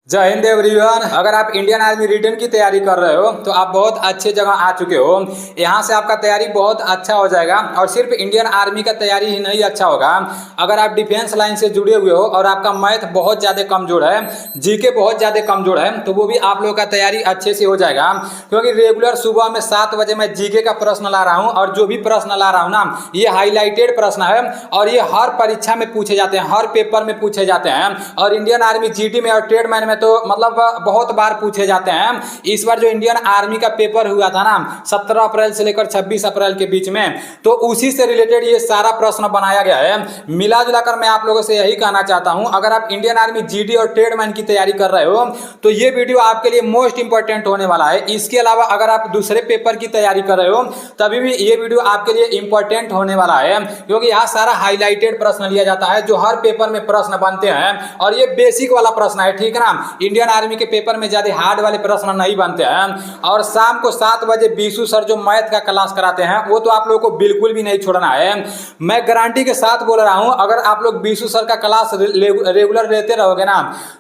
जय हिंद एवरीवन। अगर आप इंडियन आर्मी रिटर्न की तैयारी कर रहे हो तो आप बहुत अच्छे जगह आ चुके हो। यहाँ से आपका तैयारी बहुत अच्छा हो जाएगा और सिर्फ इंडियन आर्मी का तैयारी ही नहीं अच्छा होगा। अगर आप डिफेंस लाइन से जुड़े हुए हो और आपका मैथ बहुत ज़्यादा कमजोर है, जीके बहुत ज़्यादा कमजोर है, तो वो भी आप लोगों का तैयारी अच्छे से हो जाएगा। क्योंकि रेगुलर सुबह में 7 बजे मैं जीके का प्रश्न ला रहा हूँ और जो भी प्रश्न ला रहा हूँ ना, ये हाईलाइटेड प्रश्न है और ये हर परीक्षा में पूछे जाते हैं, हर पेपर में पूछे जाते हैं। और इंडियन आर्मी जीडी में और ट्रेडमैन में तो मतलब बहुत बार पूछे जाते हैं। इस बार जो इंडियन आर्मी का पेपर हुआ था ना 17 अप्रैल से लेकर 26 अप्रैल के बीच में, तो उसी से रिलेटेड ये सारा प्रश्न बनाया गया है। मिला जुलाकर मैं आप लोगों से यही कहना चाहता हूं, अगर आप इंडियन आर्मी जीडी और ट्रेडमैन की तैयारी कर रहे हो तो ये वीडियो आपके लिए मोस्ट इंपॉर्टेंट होने वाला है। इसके अलावा अगर आप दूसरे पेपर की तैयारी कर रहे हो तभी भी ये वीडियो आपके लिए इंपॉर्टेंट होने वाला है, क्योंकि यहाँ सारा हाईलाइटेड प्रश्न लिया जाता है जो हर पेपर में प्रश्न बनते हैं और ये बेसिक वाला प्रश्न है, ठीक है ना। इंडियन आर्मी के पेपर में ज्यादा हार्ड वाले प्रश्न नहीं बनते हैं। और शाम को 7 बजे बीसू सर जो मैथ का क्लास कराते हैं वो तो आप लोगों को बिल्कुल भी नहीं छोड़ना है। मैं गारंटी के साथ बोल रहा हूं, अगर आप लोग बीसू सर का क्लास रेगुलर लेते रहोगे ना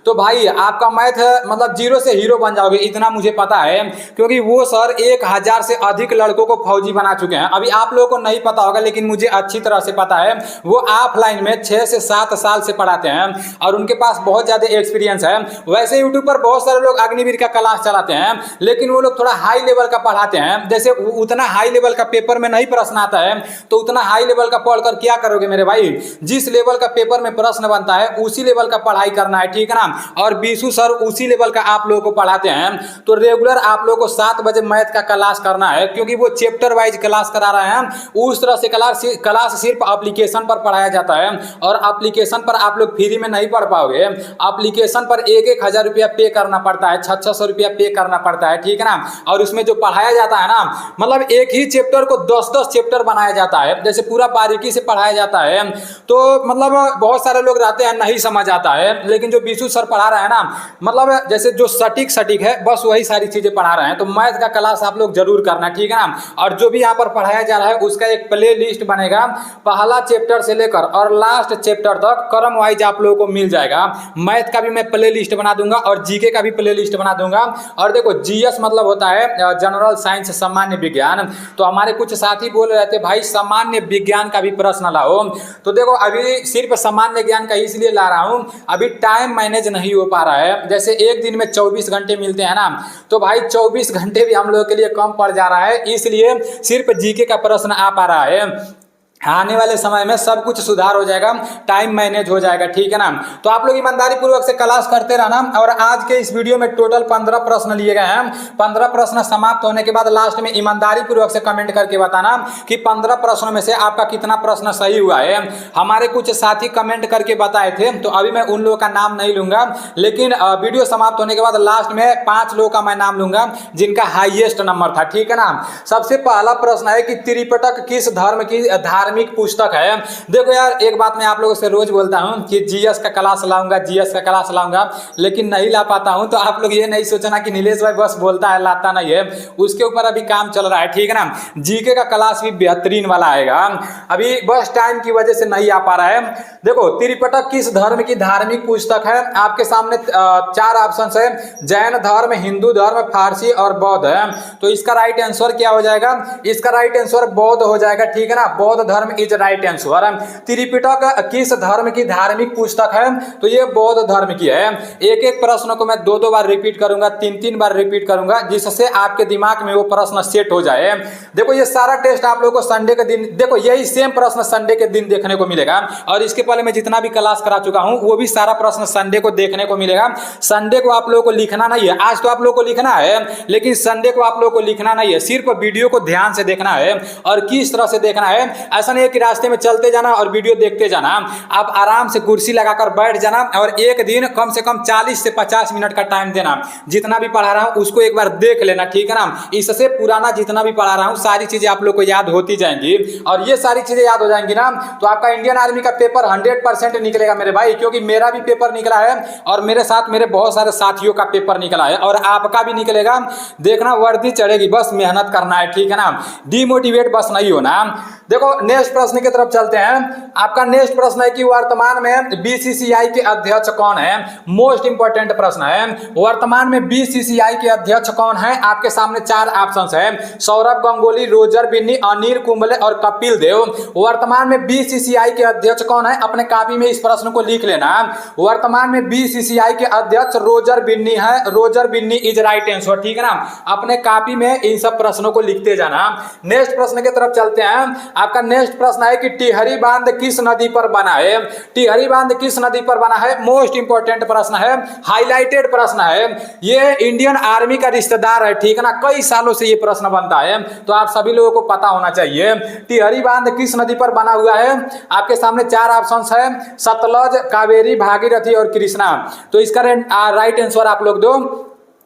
तो भाई आपका मैथ मतलब जीरो से हीरो बन जाओगे, इतना मुझे पता है। क्योंकि वो सर 1000 से अधिक लड़कों को फौजी बना चुके हैं। अभी आप लोगों को नहीं पता होगा लेकिन मुझे अच्छी तरह से पता है। वो ऑफलाइन में 6 से 7 साल से पढ़ाते हैं और उनके पास बहुत ज्यादा एक्सपीरियंस है। वैसे यूट्यूब पर बहुत सारे लोग अग्निवीर का क्लास चलाते हैं लेकिन वो लोग थोड़ा हाई लेवल का पढ़ाते हैं। जैसे उतना हाई लेवल का पेपर में नहीं प्रश्न आता है तो उतना हाई लेवल का पढ़कर क्या करोगे मेरे भाई। जिस लेवल का पेपर में प्रश्न बनता है उसी लेवल का पढ़ाई करना है, ठीक है ना। और बीसू सर उसी लेवल का आप लोगों को पढ़ाते हैं। तो रेगुलर आप लोगों को 7 बजे मैथ का क्लास करना है, क्योंकि वो चैप्टर वाइज क्लास करा रहे हैं। उस तरह से क्लास सिर्फ एप्लीकेशन पर पढ़ाया जाता है और एप्लीकेशन पर आप लोग फ्री में नहीं पढ़ पाओगे। एप्लीकेशन पर 1-1 हजार रुपया पे करना पड़ता है, 600 रुपया पे करना पड़ता है, ठीक है ना। और उसमें जो पढ़ाया जाता है ना, मतलब एक ही चैप्टर को 10-10 चैप्टर बनाया जाता है, जैसे पूरा बारीकी से पढ़ाया जाता है। तो मतलब बहुत सारे लोग रहते हैं नहीं समझ आता है, लेकिन जो बीसू सर पढ़ा रहे हैं ना, मतलब जैसे जो सटीक है बस वही सारी चीजें पढ़ा रहे हैं। तो मैथ का क्लास आप लोग जरूर करना, ठीक है ना। और जो भी यहाँ पर पढ़ाया जा रहा है उसका एक प्ले लिस्ट बनेगा, पहला चैप्टर से लेकर और लास्ट चैप्टर तक क्रम वाइज आप लोगों को मिल जाएगा। मैथ का भी मैं प्ले लिस्ट बना दूंगा और जीके का भी प्ले लिस्ट बना दूंगा। और देखो जीएस मतलब होता है जनरल साइंस, सामान्य विज्ञान। तो हमारे कुछ साथी बोल रहे थे भाई सामान्य विज्ञान का भी प्रश्न लाओ। तो देखो अभी सिर्फ सामान्य ज्ञान का इसलिए ला रहा हूं, अभी टाइम मैनेज नहीं हो पा रहा है। जैसे एक दिन में 24 घंटे मिलते हैं ना, तो भाई 24 घंटे भी हम लोगों के लिए कम पड़ जा रहा है, इसलिए सिर्फ जीके का प्रश्न आ पा रहा है। आने वाले समय में सब कुछ सुधार हो जाएगा, टाइम मैनेज हो जाएगा, ठीक है ना। तो आप लोग ईमानदारी पूर्वक से क्लास करते रहना। और आज के इस वीडियो में टोटल 15 प्रश्न लिए गए हैं। 15 प्रश्न समाप्त होने के बाद लास्ट में ईमानदारी पूर्वक से कमेंट करके बताना कि 15 प्रश्नों में से आपका कितना प्रश्न सही हुआ है। हमारे कुछ साथी कमेंट करके बताए थे, तो अभी मैं उन लोगों का नाम नहीं लूंगा, लेकिन वीडियो समाप्त होने के बाद लास्ट में 5 लोगों का मैं नाम लूंगा जिनका हाईएस्ट नंबर था, ठीक है ना। सबसे पहला प्रश्न है कि त्रिपिटक किस धर्म की धार्मिक पुस्तक है। देखो यार, एक बात मैं आप लोगों से रोज बोलता हूं कि जीएस का क्लास लाऊंगा, जीएस का क्लास लाऊंगा, लेकिन नहीं ला पाता हूं। तो आप लोग ये नहीं सोचना कि नीलेश भाई बस बोलता है लाता नहीं है, उसके ऊपर अभी काम चल रहा है, ठीक है ना। जीके का क्लास भी बेहतरीन वाला आएगा, अभी बस टाइम की वजह से नहीं आ पा रहा है। देखो त्रिपिटक किस धर्म की धार्मिक पुस्तक है, आपके सामने 4 ऑप्शन है, जैन धर्म, हिंदू धर्म, फारसी और बौद्ध है। तो इसका राइट आंसर क्या हो जाएगा, इसका राइट आंसर बौद्ध हो जाएगा, ठीक है ना। बौद्ध धर्म इज राइट आंसर। त्रिपिटक किस धर्म की धार्मिक पुस्तक है, तो ये बौद्ध धर्म की है। एक एक प्रश्न को मैं 2-2 बार रिपीट करूंगा, 3-3 बार रिपीट करूंगा, जिससे आपके दिमाग में वो प्रश्न सेट हो जाए। देखो ये सारा टेस्ट आप लोगों को संडे के दिन, देखो यही सेम प्रश्न संडे के दिन देखने को मिलेगा। और इसके पहले मैं जितना भी क्लास करा चुका हूं वो भी सारा प्रश्न संडे को देखने को मिलेगा। संडे को आप लोगों को लिखना नहीं है, आज तो आप लोगों को लिखना है, लेकिन संडे को आप लोगों को लिखना नहीं है, सिर्फ वीडियो को ध्यान से देखना है। और किस तरह से देखना है, ऐसा नहीं है कि रास्ते में चलते जाना और वीडियो देखते जाना। आप आराम से कुर्सी लगाकर बैठ जाना और एक दिन कम से कम 40 से 50 मिनट का टाइम देना। जितना भी पढ़ा रहा हूं उसको एक बार देख लेना, ठीक है ना। इससे पुराना जितना भी पढ़ा रहा हूं सारी चीजें आप लोग को याद होती जाएंगी। और ये सारी चीजें याद हो जाएंगी ना तो आपका इंडियन आर्मी का पेपर 100% निकलेगा मेरे भाई। क्योंकि मेरा भी पेपर निकला है और मेरे साथ मेरे बहुत सारे साथियों का पेपर निकला है और आपका भी निकलेगा। देखना वर्दी चढ़ेगी, बस मेहनत करना है, ठीक है ना। डिमोटिवेट बस नहीं होना। देखो नेक्स्ट प्रश्न की तरफ चलते हैं। आपका नेक्स्ट प्रश्न है कि वर्तमान में बीसीसीआई के अध्यक्ष कौन है। मोस्ट इंपोर्टेंट प्रश्न है, वर्तमान में बीसीसीआई के अध्यक्ष कौन है। आपके सामने चार ऑप्शंस है, सौरभ गंगुली, रोजर बिन्नी, अनिल कुंबले और कपिल देव। वर्तमान में बीसीसीआई के अध्यक्ष कौन है, अपने कॉपी में इस प्रश्न को लिख लेना। वर्तमान में बीसीसीआई के अध्यक्ष रोजर बिन्नी है, Roger Binny is right answer, ठीक है ना। अपने कॉपी में इन सब प्रश्नों को लिखते जाना। नेक्स्ट प्रश्न की तरफ चलते हैं। आपका नेक्स्ट प्रश्न है कि टिहरी बांध किस नदी पर बना है। टिहरी बांध किस नदी पर बना है, मोस्ट इंपोर्टेंट प्रश्न है, हाईलाइटेड प्रश्न है। ये इंडियन आर्मी का रिश्तेदार है, ठीक है ना। कई सालों से ये प्रश्न बनता है, तो आप सभी लोगों को पता होना चाहिए। टिहरी बांध किस नदी पर बना हुआ है। आपके सामने चार ऑप्शंस है, सतलज, कावेरी, भागीरथी और कृष्णा। तो इसका राइट आंसर आप लोग दो।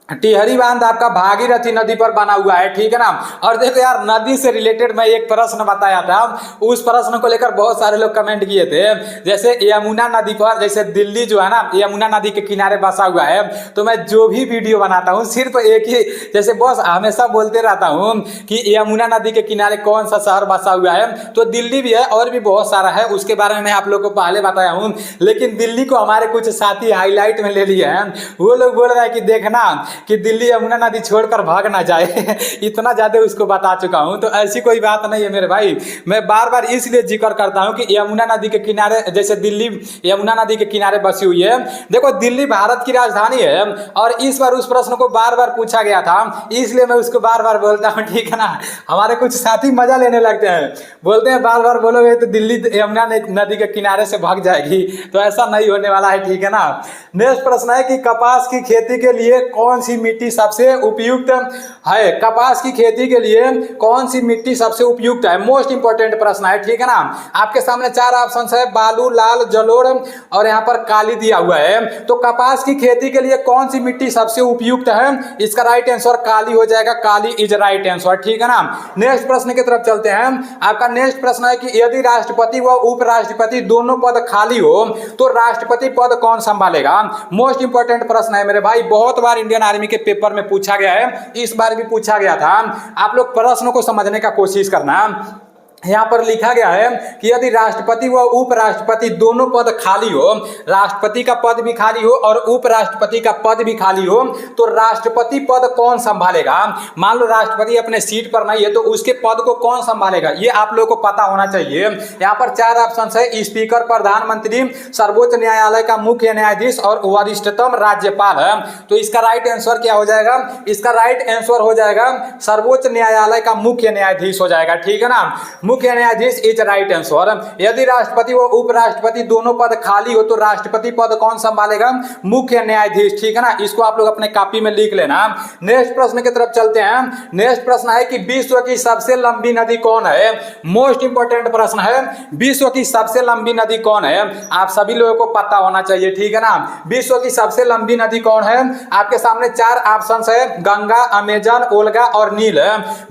टिहरी बांध आपका भागीरथी नदी पर बना हुआ है, ठीक है ना। और देखो यार, नदी से रिलेटेड मैं एक प्रश्न बताया था, उस प्रश्न को लेकर बहुत सारे लोग कमेंट किए थे। जैसे यमुना नदी पर, जैसे दिल्ली जो है ना यमुना नदी के किनारे बसा हुआ है, तो मैं जो भी वीडियो बनाता हूँ सिर्फ एक ही, जैसे बस हमेशा बोलते रहता हूँ कि यमुना नदी के किनारे कौन सा शहर बसा हुआ है, तो दिल्ली भी है और भी बहुत सारा है, उसके बारे में मैं आप लोग को पहले बताया हूँ। लेकिन दिल्ली को हमारे कुछ साथी हाईलाइट में ले लिए हैं, वो लोग बोल रहे हैं कि देखना कि दिल्ली यमुना नदी छोड़कर भाग ना जाए इतना ज्यादा उसको बता चुका हूं। तो ऐसी कोई बात नहीं है मेरे भाई, मैं बार बार इसलिए जिक्र करता हूं कि यमुना नदी के किनारे, जैसे दिल्ली यमुना नदी के किनारे बसी हुई है। देखो दिल्ली भारत की राजधानी है, और इस बार उस प्रश्न को बार बार पूछा गया था, इसलिए मैं उसको बार बार बोलता हूँ, ठीक है ना। हमारे कुछ साथी मजा लेने लगते हैं, बोलते हैं बार बार बोलोगे तो दिल्ली यमुना नदी के किनारे से भाग जाएगी, तो ऐसा नहीं होने वाला है, ठीक है ना। नेक्स्ट प्रश्न है कि कपास की खेती के लिए कौन सी मिट्टी सबसे उपयुक्त है। कपास की खेती के लिए कौन सी मिट्टी सबसे उपयुक्त है, मोस्ट इंपोर्टेंट प्रश्न है, ठीक है ना। आपके सामने चार ऑप्शन है, बालू, लाल, जलोढ़ और यहाँ पर काली दिया हुआ है। तो कपास की खेती के लिए कौन सी मिट्टी सबसे उपयुक्त है, इसका राइट आंसर काली हो जाएगा, काली इज राइट आंसर, ठीक है ना। नेक्स्ट प्रश्न की तरफ चलते हैं। आपका नेक्स्ट प्रश्न है कि यदि राष्ट्रपति व उपराष्ट्रपति दोनों पद खाली हो तो राष्ट्रपति पद कौन संभालेगा। मोस्ट इंपोर्टेंट प्रश्न है मेरे भाई, बहुत बार इंडियन आर्मी के पेपर में पूछा गया है, इस बार भी पूछा गया था। आप लोग प्रश्न को समझने का कोशिश करना। यहाँ पर लिखा गया है कि यदि राष्ट्रपति व उपराष्ट्रपति दोनों पद खाली हो, राष्ट्रपति का पद भी खाली हो और उपराष्ट्रपति का पद भी खाली हो, तो राष्ट्रपति पद कौन संभालेगा। मान लो राष्ट्रपति अपने सीट पर नहीं है, तो उसके पद को कौन संभालेगा, ये आप लोगों को पता होना चाहिए। यहाँ पर चार ऑप्शन है, स्पीकर, प्रधानमंत्री, सर्वोच्च न्यायालय का मुख्य न्यायाधीश और वरिष्ठतम राज्यपाल है। तो इसका राइट आंसर क्या हो जाएगा, इसका राइट आंसर हो जाएगा सर्वोच्च न्यायालय का मुख्य न्यायाधीश हो जाएगा, ठीक है ना। मुख्य न्यायाधीश इज राइट आंसर। यदि राष्ट्रपति व उपराष्ट्रपति दोनों पद खाली हो तो राष्ट्रपति पद कौन संभालेगा, मुख्य न्यायाधीश, ठीक है ना। इसको आप लोग अपने कॉपी में लिख लेना। नेक्स्ट प्रश्न की तरफ चलते हैं। नेक्स्ट प्रश्न है कि विश्व की सबसे लंबी नदी कौन है। मोस्ट इंपोर्टेंट प्रश्न है, विश्व की सबसे लंबी नदी कौन है, आप सभी लोगों को पता होना चाहिए, ठीक है ना। विश्व की सबसे लंबी नदी कौन है। आपके सामने चार ऑप्शन है, गंगा, अमेजन, ओल्गा और नील।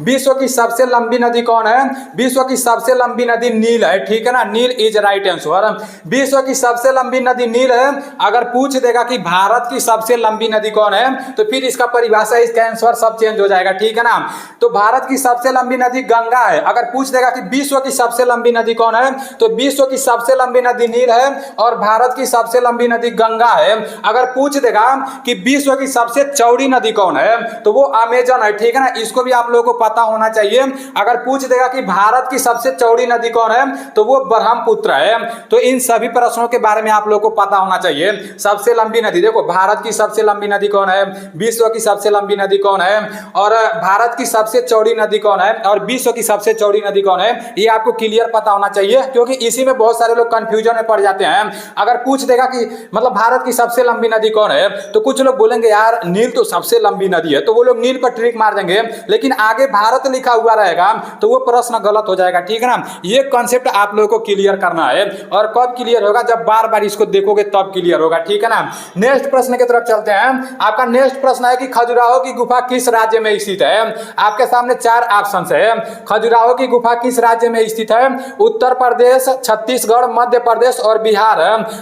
विश्व की सबसे लंबी नदी कौन है, विश्व की सबसे लंबी नदी नील है, ठीक है ना। नील इज राइट आंसर। विश्व की सबसे लंबी नदी नील है। अगर पूछ देगा कि भारत की सबसे लंबी नदी कौन है, तो फिर इसका परिभाषा, इसका आंसर सब चेंज हो जाएगा, ठीक है ना। तो भारत की सबसे लंबी नदी गंगा है। अगर पूछ देगा कि विश्व की सबसे लंबी नदी कौन है, तो विश्व की सबसे लंबी नदी नील है और भारत की सबसे लंबी नदी गंगा है। अगर पूछ देगा कि विश्व की सबसे चौड़ी नदी कौन है, तो वो अमेजन है, ठीक है ना। इसको भी आप लोगों को पता होना चाहिए। अगर पूछ देगा कि भारत की सबसे चौड़ी नदी कौन है, तो वो ब्रह्मपुत्र है। तो इन सभी प्रश्नों के बारे में आप लोगों को पता होना चाहिए। सबसे लंबी नदी, देखो भारत की सबसे लंबी नदी कौन है, विश्व की सबसे लंबी नदी कौन है, और भारत की सबसे चौड़ी नदी कौन है, और विश्व की सबसे चौड़ी नदी कौन है, ये आपको क्लियर पता होना चाहिए, क्योंकि इसी में बहुत सारे लोग कंफ्यूजन में पड़ जाते हैं। अगर पूछ देगा कि मतलब भारत की सबसे लंबी नदी कौन है, तो कुछ लोग बोलेंगे यार नील तो सबसे लंबी नदी है, तो वो लोग नील पर ट्रिक मार देंगे, लेकिन आगे भारत लिखा हुआ रहेगा तो वो प्रश्न गलत हो जाएगा, ठीक है ना। ये कॉन्सेप्ट आप लोगों को क्लियर करना है, और कब क्लियर होगा, जब बार बार इसको देखोगे तब क्लियर होगा, ठीक है ना। नेक्स्ट प्रश्न की तरफ चलते हैं। आपका नेक्स्ट प्रश्न है कि खजुराहो की गुफा किस राज्य में स्थित है। आपके सामने चार ऑप्शन है। खजुराहो की गुफा किस राज्य में स्थित है, उत्तर प्रदेश, छत्तीसगढ़, मध्य प्रदेश और बिहार।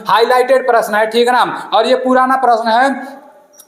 हाईलाइटेड प्रश्न है, ठीक है ना। और ये पुराना प्रश्न है,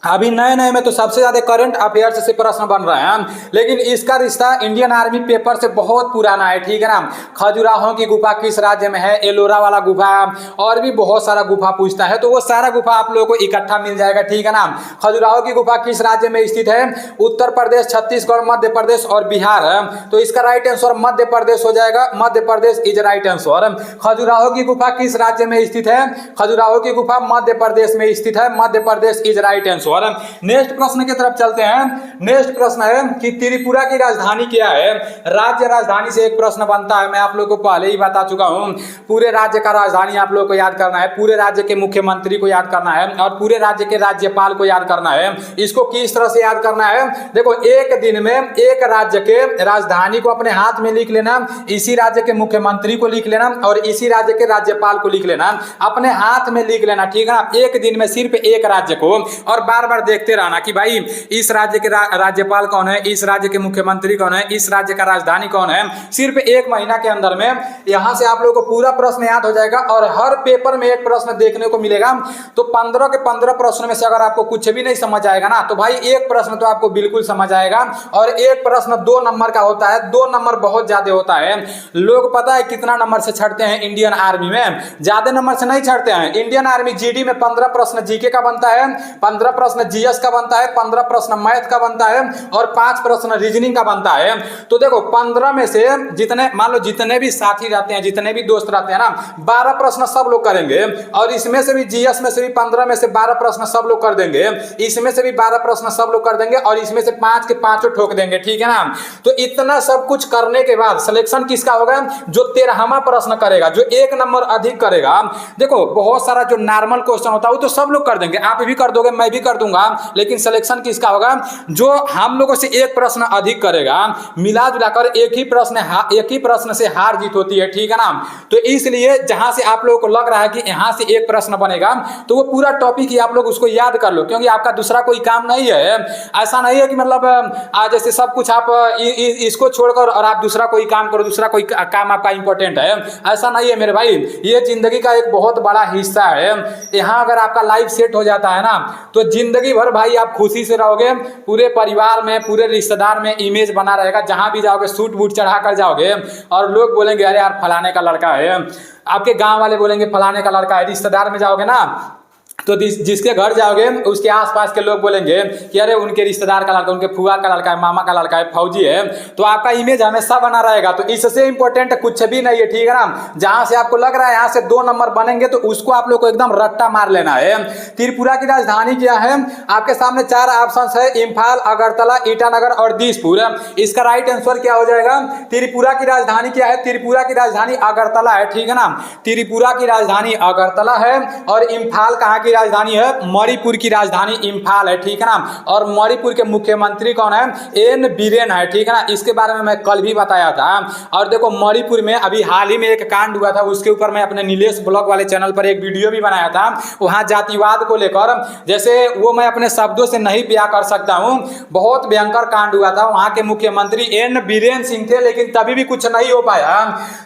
अभी नए नए में तो सबसे ज्यादा करंट अफेयर्स से प्रश्न बन रहे हैं, लेकिन इसका रिश्ता इंडियन आर्मी पेपर से बहुत पुराना है, ठीक है ना। खजुराहो की गुफा किस राज्य में है, एलोरा वाला गुफा, और भी बहुत सारा गुफा पूछता है, तो वो सारा गुफा आप लोगों को इकट्ठा मिल जाएगा, ठीक है ना। खजुराहो की गुफा किस राज्य में स्थित है, उत्तर प्रदेश, छत्तीसगढ़, मध्य प्रदेश और बिहार है, तो इसका राइट आंसर मध्य प्रदेश हो जाएगा। Madhya Pradesh is right answer. Khajuraho की गुफा किस राज्य में स्थित है, खजुराहो की गुफा मध्य प्रदेश में स्थित है, Madhya Pradesh is right answer. Next प्रश्न की तरफ चलते हैं। नेक्स्ट प्रश्न है कि त्रिपुरा की राजधानी क्या है। राज्य राजधानी से एक प्रश्न बनता है, मैं आप लोगों को पहले ही बता चुका हूं। पूरे राज्य का राजधानी आप लोगों को याद करना है, पूरे राज्य के मुख्यमंत्री को याद करना है और पूरे राज्य के राज्यपाल को याद करना है। इसको किस तरह से याद करना है, देखो एक दिन में एक राज्य के राजधानी को अपने हाथ में लिख लेना, इसी राज्य के मुख्यमंत्री को लिख लेना और इसी राज्य के राज्यपाल को लिख लेना, अपने हाथ में लिख लेना, ठीक है ना। एक दिन में सिर्फ एक राज्य को, और बार बार देखते रहना कि भाई इस राज्य के राज्यपाल कौन है, इस राज्य के मुख्यमंत्री कौन है, इस राज्य का राजधानी कौन है। सिर्फ एक महीना के अंदर में यहां से आप लोगों को पूरा प्रश्न याद हो जाएगा और हर पेपर में एक प्रश्न देखने को मिलेगा। तो 15 के 15 प्रश्न में से अगर आपको कुछ भी नहीं समझ आएगा ना, तो भाई एक प्रश्न तो आपको बिल्कुल समझ आएगा, और एक प्रश्न 2 नंबर का होता है, 2 नंबर बहुत ज्यादा होता है। लोग पता है कितना नंबर से छटते हैं इंडियन आर्मी में, ज्यादा नंबर से नहीं छटते हैं। इंडियन आर्मी जीडी में 15 प्रश्न जीके का बनता है, 15 प्रश्न जीएस का बनता है, 15 प्रश्न मैथ का बनता है और 5 प्रश्न रीजनिंग का बनता है। तो देखो 15 में से जितने मान लो जितने भी साथी रहते हैं, जितने भी दोस्त रहते हैं ना, 12 प्रश्न सब लोग करेंगे, और इसमें से भी जीएस में से भी 15 में से 12 प्रश्न सब लोग कर देंगे, इसमें से भी 12 प्रश्न सब लोग कर देंगे और इसमें से 5 के 5 ठोक देंगे, ठीक है ना। तो इतना सब कुछ करने के बाद सिलेक्शन किसका होगा, जो 13वां प्रश्न करेगा, जो 1 नंबर अधिक करेगा। देखो बहुत सारा जो नॉर्मल क्वेश्चन होता है वो तो सब लोग कर देंगे, आप भी कर दोगे, मैं भी कर दूंगा, लेकिन सिलेक्शन किसका होगा, जो हम लोगों से 1 प्रश्न अधिक करेगा। मिला जुलाकर एक ही प्रश्न से हार जीत होती है, ठीक है ना। तो इसलिए जहां से आप लोगों को लग रहा है कि यहां से 1 प्रश्न बनेगा, तो वो पूरा टॉपिक ही आप लोग उसको याद कर लो, क्योंकि आपका दूसरा कोई काम नहीं है। ऐसा नहीं है कि मतलब आज जैसे सब कुछ आप इसको छोड़कर और आप दूसरा कोई काम करो, दूसरा कोई काम आपका इंपॉर्टेंट है, ऐसा नहीं है मेरे भाई। ये जिंदगी का एक बहुत बड़ा हिस्सा है। यहाँ अगर आपका लाइफ सेट हो जाता है ना, तो जिंदगी भर भाई आप खुशी से रहोगे, पूरे परिवार में, पूरे रिश्तेदार में इमेज बना रहेगा। जहां भी जाओगे सूट बूट चढ़ा कर जाओगे और लोग बोलेंगे अरे यार फलाने का लड़का है, आपके गांव वाले बोलेंगे फलाने का लड़का है। रिश्तेदार में जाओगे ना, तो जिसके घर जाओगे उसके आसपास के लोग बोलेंगे कि अरे उनके रिश्तेदार का लड़का, उनके फुआ का लड़का है, मामा का लड़का है, फौजी है। तो आपका इमेज हमेशा बना रहेगा। तो इससे इंपॉर्टेंट कुछ भी नहीं है, ठीक है ना। जहां से आपको लग रहा है यहां से 2 नंबर बनेंगे, तो उसको आप लोग को एकदम रट्टा मार लेना है। त्रिपुरा की राजधानी क्या है, आपके सामने 4 ऑप्शन है, इम्फाल, अगरतला, ईटानगर और दिसपुर। इसका राइट आंसर क्या हो जाएगा, त्रिपुरा की राजधानी क्या है, त्रिपुरा की राजधानी अगरतला है, ठीक है ना। त्रिपुरा की राजधानी अगरतला है और इम्फाल कहाँ की राजधानी है, मणिपुर की राजधानी इम्फाल है, ठीक है ना। और मणिपुर के मुख्यमंत्री कौन है, एन बीरेन है, ठीक है ना। इसके बारे में मैं कल भी बताया था। और देखो मणिपुर में अभी हाल ही में एक कांड हुआ था, उसके ऊपर मैं अपने नीलेश ब्लॉग वाले चैनल पर एक वीडियो भी बनाया था। वहां जातिवाद को लेकर, जैसे वो मैं अपने शब्दों से नहीं बयां कर सकता हूं, बहुत भयंकर कांड हुआ था। वहां के मुख्यमंत्री एन बीरेन सिंह थे, लेकिन तभी भी कुछ नहीं हो पाया।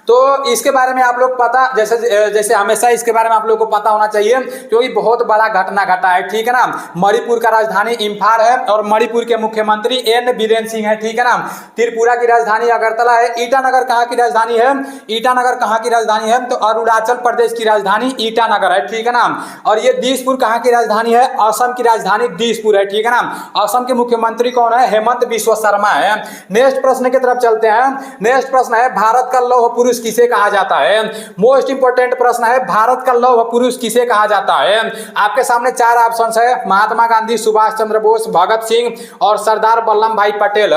तो इसके बारे में आप लोग पता, जैसे हमेशा इसके बारे में आप लोग को पता होना चाहिए, क्योंकि बहुत बड़ा घटना घटा है, ठीक है ना। मणिपुर का राजधानी इम्फाल है और मणिपुर के मुख्यमंत्री एन बीरेन सिंह है, ठीक है ना। त्रिपुरा की राजधानी अगरतला है। ईटानगर कहाँ की राजधानी है, ईटानगर कहाँ की राजधानी है, तो अरुणाचल प्रदेश की राजधानी ईटानगर है, ठीक है ना। और ये दिसपुर कहाँ की राजधानी है, असम की राजधानी दिसपुर है, ठीक है ना। असम के मुख्यमंत्री कौन है, हेमंत बिस्वा शर्मा है। नेक्स्ट प्रश्न की तरफ चलते हैं। नेक्स्ट प्रश्न है, भारत का लौह पुरुष किसे कहा जाता है। मोस्ट इंपोर्टेंट प्रश्न है, भारत का लौह पुरुष किसे कहा जाता है। आपके सामने 4 ऑप्शन है, महात्मा गांधी, सुभाष चंद्र बोस, भगत सिंह और सरदार वल्लभ भाई पटेल।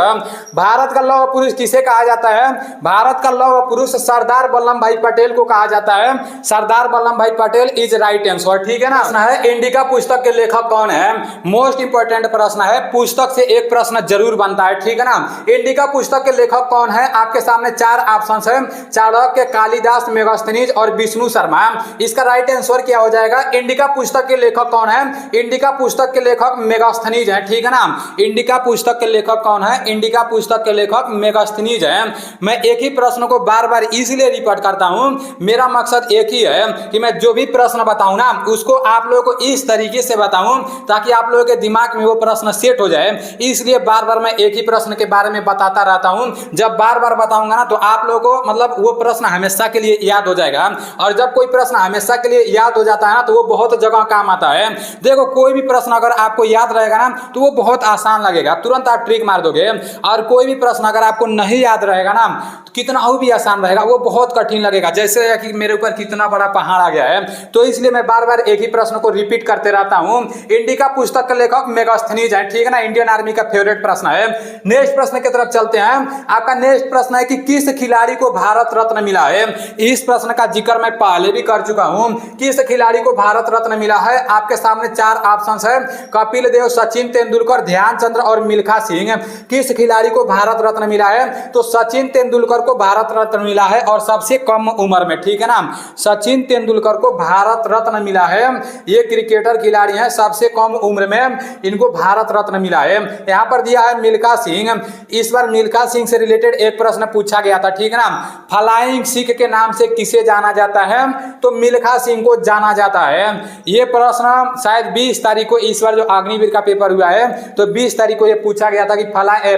भारत का लौह पुरुष किसे कहा जाता है, भारत का लौह पुरुष सरदार वल्लभ भाई पटेल को कहा जाता है। सरदार वल्लभ भाई पटेल इज राइट आंसर, ठीक है ना। प्रश्न है, इंडिका पुस्तक के लेखक कौन है। मोस्ट इंपोर्टेंट प्रश्न है, पुस्तक से एक प्रश्न जरूर बनता है, ठीक है ना। इंडिका पुस्तक के लेखक कौन है, आपके सामने 4 ऑप्शन है, चाणक्य, कालिदास, मेगास्थनीज और विष्णु शर्मा। इसका राइट आंसर क्या हो जाएगा, इंडिका पुस्तक पुस्तक के लेखक कौन है? इंडिका पुस्तक के लेखक मेगास्थनीज है, ठीक है ना। इंडिका पुस्तक के लेखक कौन है? इंडिका पुस्तक के लेखक मेगास्थनीज है। मैं एक ही प्रश्न को बार बार इसलिए रिपीट करता हूं, मेरा मकसद एक ही है कि मैं जो भी प्रश्न बताऊं ना उसको आप लोगों को इस तरीके से बताऊं ताकि आप लोगों के दिमाग में वो प्रश्न सेट हो जाए। इसलिए बार बार मैं एक ही प्रश्न के बारे में बताता रहता हूं। जब बार बार बताऊंगा ना तो आप लोगों को मतलब वो प्रश्न हमेशा के लिए याद हो जाएगा, और जब कोई प्रश्न हमेशा के लिए याद हो जाता है ना तो वो बहुत जगह काम आता है। देखो कोई भी प्रश्न अगर आपको याद रहेगा ना तो वो बहुत आसान लगेगा, तुरंत आप ट्रिक मार दोगे। और कोई भी प्रश्न अगर आपको नहीं याद रहेगा ना तो कितना हो भी आसान रहेगा वो बहुत कठिन लगेगा, जैसे कि मेरे ऊपर कितना बड़ा पहाड़ आ गया है। तो इसलिए मैं बार बार एक ही प्रश्न को रिपीट करते रहता हूं। इंडिका पुस्तक के लेखक मेगास्थनीज है, ठीक है ना। इंडियन आर्मी का फेवरेट प्रश्न है। नेक्स्ट प्रश्न की तरफ चलते हैं। आपका नेक्स्ट प्रश्न है कि किस खिलाड़ी को भारत रत्न मिला है? इस प्रश्न का जिक्र मैं पहले भी कर चुका हूं। किस खिलाड़ी को भारत रत्न मिला है? आपके सामने चार ऑप्शंस है, कपिल देव, सचिन तेंदुलकर, ध्यानचंद्र और मिल्खा सिंह। किस खिलाड़ी को भारत रत्न मिला है? तो सचिन तेंदुलकर को भारत रत्न मिला है, और सबसे कम उम्र में, ठीक है ना। सचिन तेंदुलकर को भारत रत्न मिला है। ये क्रिकेटर खिलाड़ी हैं, सबसे कम उम्र में इनको भारत रत्न मिला है। यहां पर दिया है मिल्खा सिंह। इस बार मिल्खा सिंह से रिलेटेड एक प्रश्न पूछा गया था, ठीक है ना। फ्लाइंग सिख के नाम से किसे जाना जाता है? तो मिल्खा सिंह को जाना जाता है। ये प्रश्न शायद 20 तारीख को, इस बार जो अग्निवीर का पेपर हुआ है तो 20 तारीख को ये पूछा गया था कि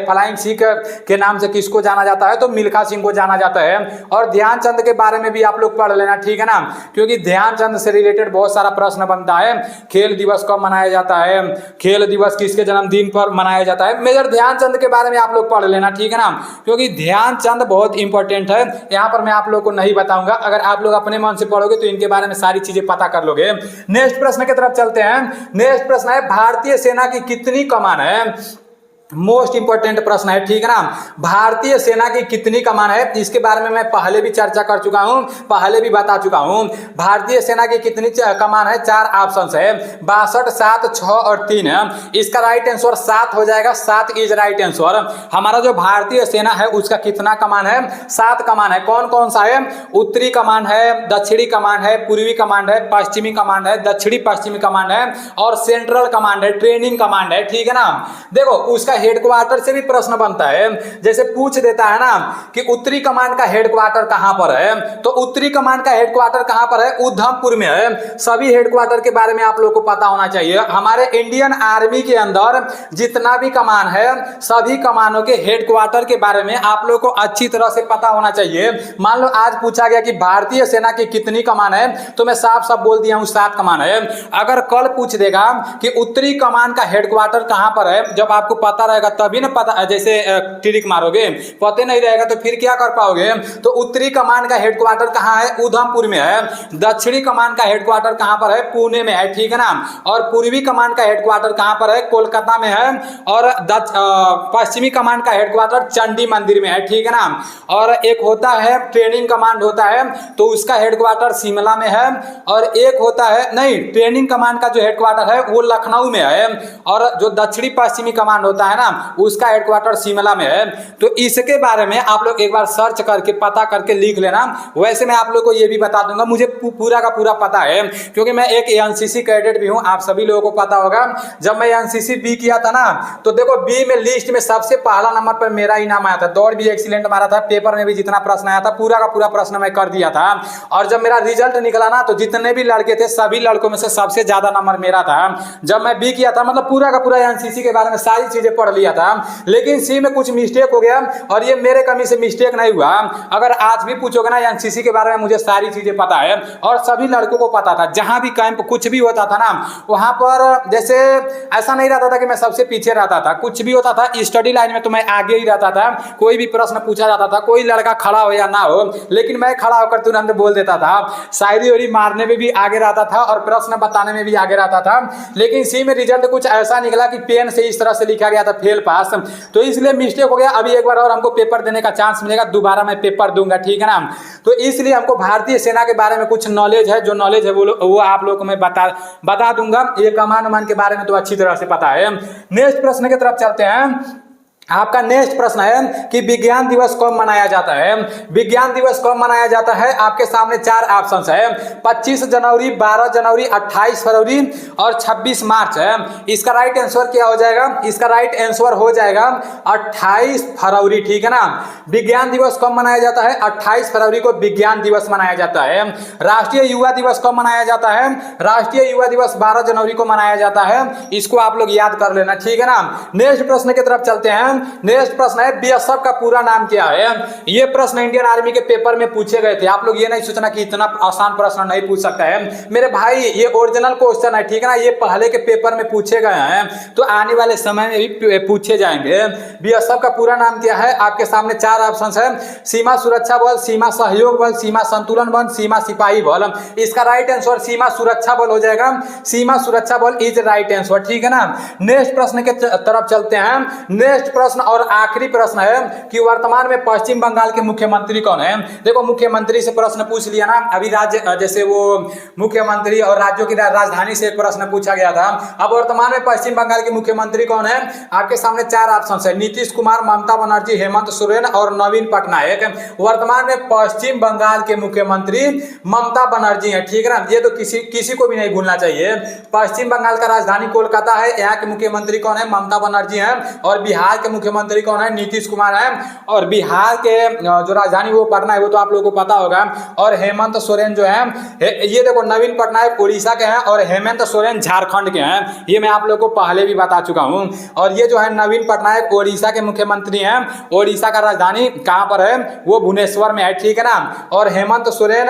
फ्लाइंग सिख के नाम से किसको जाना जाता है? तो मिल्खा सिंह को जाना जाता है। और ध्यानचंद के बारे में भी आप लोग पढ़ लेना, ठीक है ना, क्योंकि ध्यानचंद से रिलेटेड बहुत सारा प्रश्न बनता है। खेल दिवस कब मनाया जाता है? खेल दिवस किसके जन्मदिन पर मनाया जाता है? मेजर ध्यानचंद के बारे में आप लोग पढ़ लेना, ठीक है ना, क्योंकि ध्यानचंद बहुत इंपॉर्टेंट है। यहां पर मैं आप लोग को नहीं बताऊंगा, अगर आप लोग अपने मन से पढ़ोगे तो इनके बारे में सारी चीजें पता कर लोगे। नेक्स्ट प्रश्न की तरफ चलते हैं। नेक्स्ट प्रश्न है भारतीय सेना की कितनी कमान है? मोस्ट इंपोर्टेंट प्रश्न है, ठीक है ना। भारतीय सेना की कितनी कमान है? इसके बारे में मैं पहले भी चर्चा कर चुका हूं, पहले भी बता चुका हूं। भारतीय सेना की कितनी कमान है? चार ऑप्शंस है, 62, 7, 6 और 3 है। इसका राइट आंसर 7 हो जाएगा। 7 इज राइट आंसर। हमारा जो भारतीय सेना है उसका कितना कमान है? 7 कमान है। कौन कौन सा है? उत्तरी कमान है, दक्षिणी कमान है, पूर्वी कमांड है, पश्चिमी कमांड है, दक्षिणी पश्चिमी कमांड है, और सेंट्रल कमांड है, ट्रेनिंग कमांड है, ठीक है ना। देखो उसका हेडक्वार्टर से भी प्रश्न बनता है, जैसे पूछ देता है ना कि उत्तरी कमांड का हेडक्वार्टर कहां पर है, तो उत्तरी कमांड का हेडक्वार्टर कहां पर है? उधमपुर में है। सभी हेडक्वार्टर के बारे में आप लोगों को पता होना चाहिए। हमारे इंडियन आर्मी के अंदर जितना भी कमान है सभी कमानों के हेडक्वार्टर के बारे में आप लोगों को अच्छी तरह से पता होना चाहिए। मान लो आज पूछा गया कि भारतीय सेना की कितनी कमान है, तो मैं साफ साफ बोल दिया हूं 7 कमान है। अगर कल पूछ देगा कि उत्तरी कमान का हेडक्वार्टर कहां पर है, जब आपको पता रहेगा तभी ना पता, जैसे ट्रिक मारोगे, पता नहीं रहेगा तो फिर क्या कर पाओगे। तो उत्तरी कमान का हेडक्वार्टर कहां है? उधमपुर में है। दक्षिणी कमान का हेडक्वार्टर कहां पर है? पुणे में है, ठीक है ना। और पूर्वी कमान का हेडक्वार्टर कहां पर है? कोलकाता में है। और पश्चिमी कमान का हेडक्वार्टर चंडी मंदिर में है, ठीक है ना। और एक होता है ट्रेनिंग कमांड होता है, तो उसका हेडक्वार्टर शिमला में है। और एक होता है, नहीं, ट्रेनिंग कमांड का जो हेडक्वार्टर है वो लखनऊ में है। और जो दक्षिणी पश्चिमी कमांड होता है ना उसका हेडक्वार्टर शिमला में है। तो इसके बारे में आप लोग एक बार सर्च करके पता करके लिख लेना। वैसे मैं आप लोग को ये भी बता दूंगा, मुझे पूरा का पूरा पता है क्योंकि मैं एक एनसीसी कैडेट भी हूं। आप सभी लोगों को पता होगा, जब मैं एनसीसी बी किया था ना तो देखो बी में लिस्ट में सबसे पहला नंबर पर मेरा ही नाम आया था। दौड़ भी एक्सीलेंट मारा था, पेपर में भी जितना प्रश्न आया था पूरा का पूरा प्रश्न मैं कर दिया था। और जब मेरा रिजल्ट निकला ना तो जितने भी लड़के थे सभी लड़कों में से सबसे ज्यादा नंबर मेरा था। जब मैं बी किया था मतलब पूरा का पूरा एनसीसी के बारे में सारी चीजें पढ़ लिया था। लेकिन सी में कुछ मिस्टेक हो गया, और ये मेरे कमी से मिस्टेक नहीं हुआ। अगर आज भी पूछोगे ना एनसीसी के बारे में मुझे सारी चीजें पता है, और सभी लड़कों को पता था। जहां भी कैंप कुछ भी होता था ना वहां पर, जैसे ऐसा नहीं रहता था कि मैं सबसे पीछे रहता था, कुछ भी होता था स्टडी लाइन में तो मैं आगे ही रहता था। कोई भी प्रश्न पूछा जाता था, कोई लड़का खड़ा हो या ना हो, लेकिन मैं खड़ा होकर तुरंत बोल देता था। शायरी वायरी मारने में भी आगे रहता था और प्रश्न बताने में भी आगे रहता था। लेकिन सी में रिजल्ट कुछ ऐसा निकला कि पेन से इस तरह से लिखा गया था फेल पास, तो इसलिए मिस्टेक हो गया। अभी एक बार और हमको पेपर देने का चांस मिलेगा, दोबारा मैं पेपर दूंगा, ठीक है ना। तो इसलिए हमको भारतीय सेना के बारे में कुछ नॉलेज है, जो नॉलेज है वो आप लोगों को मैं बता दूंगा। ये कमान उमान के बारे में तो अच्छी तरह से पता है। नेक्स्ट प्रश्न की तरफ चलते हैं। आपका नेक्स्ट प्रश्न है कि विज्ञान दिवस कब मनाया जाता है। विज्ञान दिवस कब मनाया जाता है, आपके सामने चार ऑप्शंस है, 25 जनवरी, 12 जनवरी, 28 फरवरी और 26 मार्च है। इसका राइट आंसर क्या हो जाएगा, इसका राइट आंसर हो जाएगा 28 फरवरी, ठीक है ना। विज्ञान दिवस कब मनाया जाता है, 28 फरवरी को विज्ञान दिवस मनाया जाता है। राष्ट्रीय युवा दिवस कब मनाया जाता है, राष्ट्रीय युवा दिवस 12 जनवरी को मनाया जाता है। इसको आप लोग याद कर लेना, ठीक है ना। नेक्स्ट प्रश्न की तरफ चलते हैं। नेक्स्ट प्रश्न है बीएसएफ का पूरा नाम क्या है। ये प्रश्न इंडियन आर्मी के पेपर में पूछे गए थे। आप लोग ये नहीं सोचना कि इतना आसान प्रश्न नहीं पूछ सकता है मेरे भाई, ये ओरिजिनल क्वेश्चन है, ठीक है ना। ये पहले के पेपर में पूछे गए हैं, तो आने वाले समय में भी पूछे जाएंगे। बीएसएफ का पूरा नाम क्या है, आपके सामने चार ऑप्शंस है, सीमा सुरक्षा बल, सीमा सहयोग बल, सीमा संतुलन बल, सीमा सिपाही बल। इसका राइट आंसर सीमा सुरक्षा बल हो जाएगा। सीमा सुरक्षा बल इज राइट आंसर, ठीक है ना। नेक्स्ट प्रश्न के तरफ चलते हैं। नेक्स्ट प्रश्न और आखिरी प्रश्न है कि वर्तमान में पश्चिम बंगाल के मुख्यमंत्री कौन है। देखो मुख्यमंत्री से प्रश्न पूछ लिया ना, अभी राज्य जैसे वो मुख्यमंत्री और राज्यों की राजधानी से एक प्रश्न पूछा गया था। अब वर्तमान में पश्चिम बंगाल के मुख्यमंत्री कौन है, आपके सामने चार ऑप्शन है, नीतीश कुमार, ममता बनर्जी, हेमंत सोरेन और नवीन पटनायक। वर्तमान में पश्चिम बंगाल के मुख्यमंत्री ममता बनर्जी है, ठीक है ना। ये तो किसी को भी नहीं भूलना चाहिए। पश्चिम बंगाल का राजधानी कोलकाता है, यहाँ के मुख्यमंत्री कौन है, ममता बनर्जी है। और बिहार के मुख्यमंत्री कौन है, नीतीश कुमार है। और बिहार के जो राजधानी वो पटना है, वो तो आप लोगों को पता होगा। और हेमंत सोरेन जो है, ये देखो नवीन पटनायक उड़ीसा के हैं और हेमंत सोरेन झारखंड के हैं। ये मैं आप लोगों को पहले भी बता चुका हूं। और ये जो है नवीन पटनायक उड़ीसा के मुख्यमंत्री हैं। उड़ीसा का राजधानी कहां पर है, वो भुवनेश्वर में है, ठीक है ना। और हेमंत सोरेन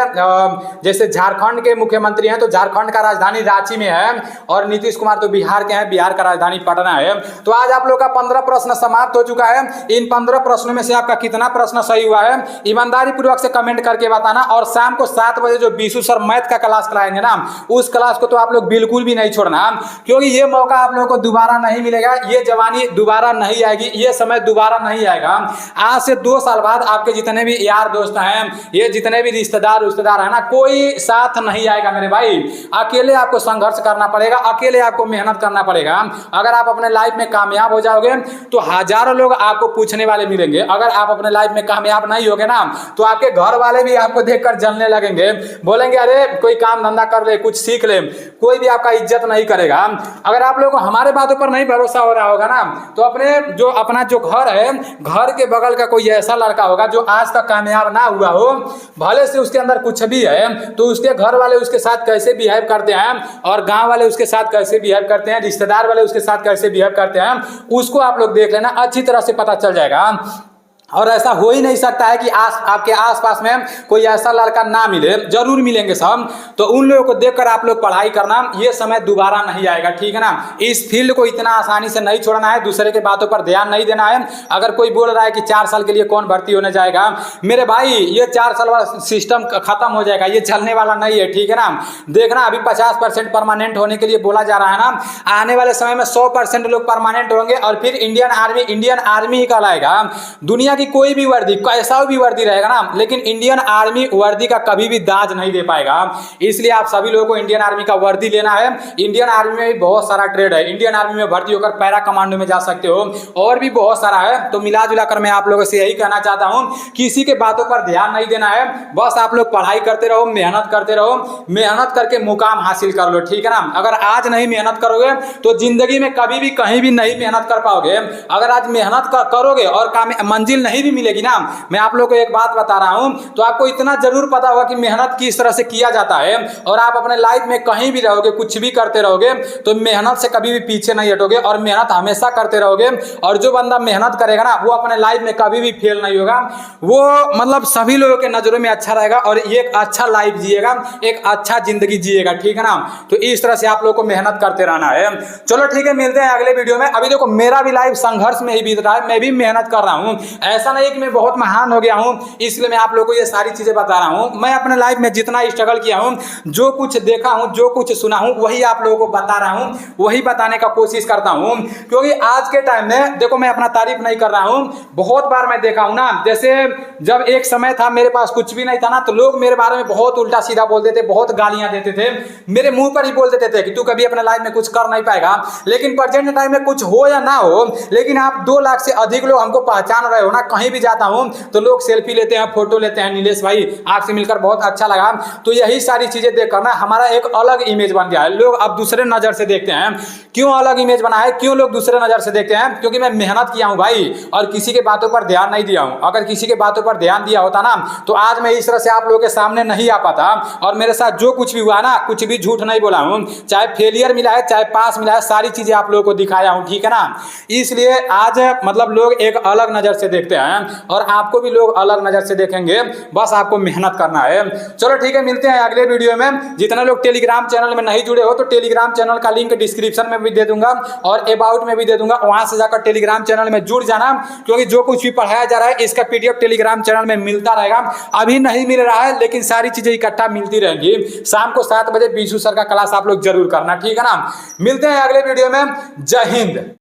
जैसे झारखंड के मुख्यमंत्री हैं, तो झारखंड का राजधानी रांची में है। और नीतीश कुमार तो बिहार के हैं, बिहार का राजधानी पटना है। तो आज आप लोग का 15 प्रश्न समाप्त हो चुका है। इन 15 प्रश्नों में से आपका कितना प्रश्न सही हुआ है, ईमानदारी पूर्वक से कमेंट करके बताना। और शाम को 7 बजे जो बीसू सर मैथ का क्लास कराएंगे ना, उस क्लास को तो आप लोग बिल्कुल भी नहीं छोड़ना, क्योंकि ये मौका आप लोगों को दोबारा नहीं मिलेगा। ये जवानी दोबारा नहीं आएगी, ये समय दोबारा नहीं आएगा। आज से 2 साल बाद आपके जितने भी यार दोस्त हैं, ये जितने भी रिश्तेदार है ना, कोई साथ नहीं आएगा मेरे भाई। अकेले आपको संघर्ष करना पड़ेगा, अकेले आपको मेहनत करना पड़ेगा। अगर आप अपने लाइफ में कामयाब हो जाओगे तो हजारों लोग आपको पूछने वाले मिलेंगे। अगर आप अपने लाइफ में कामयाब नहीं होगे ना, तो आपके घर वाले भी आपको देखकर जलने लगेंगे, बोलेंगे अरे कोई काम धंधा कर ले, कुछ सीख ले। कोई भी आपका इज्जत नहीं करेगा। अगर आप लोगों को हमारे बातों पर नहीं भरोसा हो रहा होगा ना, तो अपना जो घर है, घर के बगल का कोई ऐसा लड़का होगा जो आज तक कामयाब ना हुआ हो, भले से उसके अंदर कुछ भी है, तो उसके घर वाले उसके साथ कैसे बिहेव करते हैं और गांव वाले उसके साथ कैसे बिहेव करते हैं, रिश्तेदार वाले उसके साथ कैसे बिहेव करते हैं, उसको आप लोग देख लेना, अच्छी तरह से पता चल जाएगा। और ऐसा हो ही नहीं सकता है कि आपके आसपास में कोई ऐसा लड़का ना मिले, जरूर मिलेंगे सब। तो उन लोगों को देखकर आप लोग पढ़ाई करना, ये समय दोबारा नहीं आएगा, ठीक है ना। इस फील्ड को इतना आसानी से नहीं छोड़ना है, दूसरे के बातों पर ध्यान नहीं देना है। अगर कोई बोल रहा है कि 4 साल के लिए कौन भर्ती होने जाएगा, मेरे भाई ये 4 साल वाला सिस्टम खत्म हो जाएगा, ये चलने वाला नहीं है, ठीक है ना। देखना अभी 50% परमानेंट होने के लिए बोला जा रहा है ना, आने वाले समय में 100% लोग परमानेंट होंगे और फिर इंडियन आर्मी ही कहलाएगा। दुनिया की कोई भी वर्दी, कैसा भी वर्दी रहेगा ना, लेकिन इंडियन आर्मी वर्दी का कभी भी दाज नहीं दे पाएगा। इसलिए आप सभी लोगों को इंडियन आर्मी का वर्दी लेना है। इंडियन आर्मी में भी बहुत सारा ट्रेड है, इंडियन आर्मी में भर्ती होकर पैरा कमांडो में जा सकते हो, और भी बहुत सारा है। तो मिला जुला कर मैं आप लोगों से यही कहना चाहता हूं, किसी के बातों पर ध्यान नहीं देना है, बस आप लोग पढ़ाई करते रहो, मेहनत करते रहो, मेहनत करके मुकाम हासिल कर लो, ठीक है ना। अगर आज नहीं मेहनत करोगे तो जिंदगी में कभी भी कहीं भी नहीं मेहनत कर पाओगे। अगर आज मेहनत करोगे और मंजिल नहीं भी मिलेगी ना, मैं आप लोगों को एक बात बता रहा हूं, तो आपको इतना जरूर पता होगा कि मेहनत किस तरह से किया जाता है। और आप अपने लाइफ में कहीं भी रहोगे, कुछ भी करते रहोगे, तो मेहनत से कभी भी पीछे नहीं हटोगे और मेहनत हमेशा करते रहोगे। और जो बंदा मेहनत करेगा ना, वो अपने लाइफ में कभी भी फेल नहीं होगा, वो मतलब सभी लोगों के नजरों में अच्छा रहेगा और एक अच्छा लाइफ जिएगा, एक अच्छा जिंदगी जिएगा, ठीक है ना। तो इस तरह से आप लोगों को मेहनत करते रहना है। चलो ठीक है, मिलते हैं अगले वीडियो में। अभी देखो मेरा भी लाइफ संघर्ष में ही बीत रहा है, मैं भी मेहनत कर रहा हूं। ऐसा नहीं कि मैं बहुत महान हो गया हूँ इसलिए मैं आप लोगों को ये सारी चीजें बता रहा हूँ। मैं अपने लाइफ में जितना स्ट्रगल किया हूँ, जो कुछ देखा हूँ, जो कुछ सुना हूँ, वही आप लोगों को बता रहा हूँ, वही बताने का कोशिश करता हूँ। क्योंकि आज के टाइम में देखो, मैं अपना तारीफ नहीं कर रहा हूँ, बहुत बार मैं देखा हूँ ना, जैसे जब एक समय था मेरे पास कुछ भी नहीं था ना, तो लोग मेरे बारे में बहुत उल्टा सीधा बोलते थे, बहुत गालियां देते थे, मेरे मुंह पर ही बोल देते थे कि तू कभी अपने लाइफ में कुछ कर नहीं पाएगा। लेकिन प्रेजेंट टाइम में कुछ हो या ना हो, लेकिन आप 2 लाख से अधिक लोग हमको पहचान रहे हो ना। कहीं भी जाता हूं तो लोग सेल्फी लेते हैं, फोटो लेते हैं, नीलेश भाई आपसे मिलकर बहुत अच्छा लगा। तो यही सारी चीजें देखकर ना हमारा एक अलग इमेज बन गया है। लोग अब दूसरे नजर से देखते हैं। क्यों अलग इमेज बना है, क्यों लोग दूसरे नजर से देखते हैं? क्योंकि मैं मेहनत किया हूं भाई, और किसी के बातों पर ध्यान नहीं दिया हूं। अगर किसी के बातों पर ध्यान दिया होता ना, तो आज मैं इस तरह से आप लोगों के सामने नहीं आ पाता। और मेरे साथ जो कुछ भी हुआ ना, कुछ भी झूठ नहीं बोला हूं, चाहे फेलियर मिला है, चाहे पास मिला है, सारी चीजें आप लोगों को दिखाया हूं, ठीक है ना। इसलिए आज मतलब लोग एक अलग नजर से देखते हैं, और आपको भी लोग अलग नजर से देखेंगे। बस आपको मेहनत करना है। चलो ठीक है, मिलते हैं अगले वीडियो में। जितना लोग टेलीग्राम चैनल में नहीं जुड़े हो, तो टेलीग्राम चैनल का लिंक डिस्क्रिप्शन में भी दे दूंगा और अबाउट में भी दे दूंगा, वहां से जाकर टेलीग्राम चैनल में जुड़ जाना। क्योंकि जो कुछ भी पढ़ाया जा रहा है इसका पीडीएफ टेलीग्राम चैनल में मिलता रहेगा। अभी नहीं मिल रहा है, लेकिन सारी चीजें इकट्ठा मिलती रहेंगी। शाम को 7 बजे बीसू सर का क्लास आप लोग जरूर करना, ठीक है ना। मिलते हैं अगले वीडियो में। जय हिंद।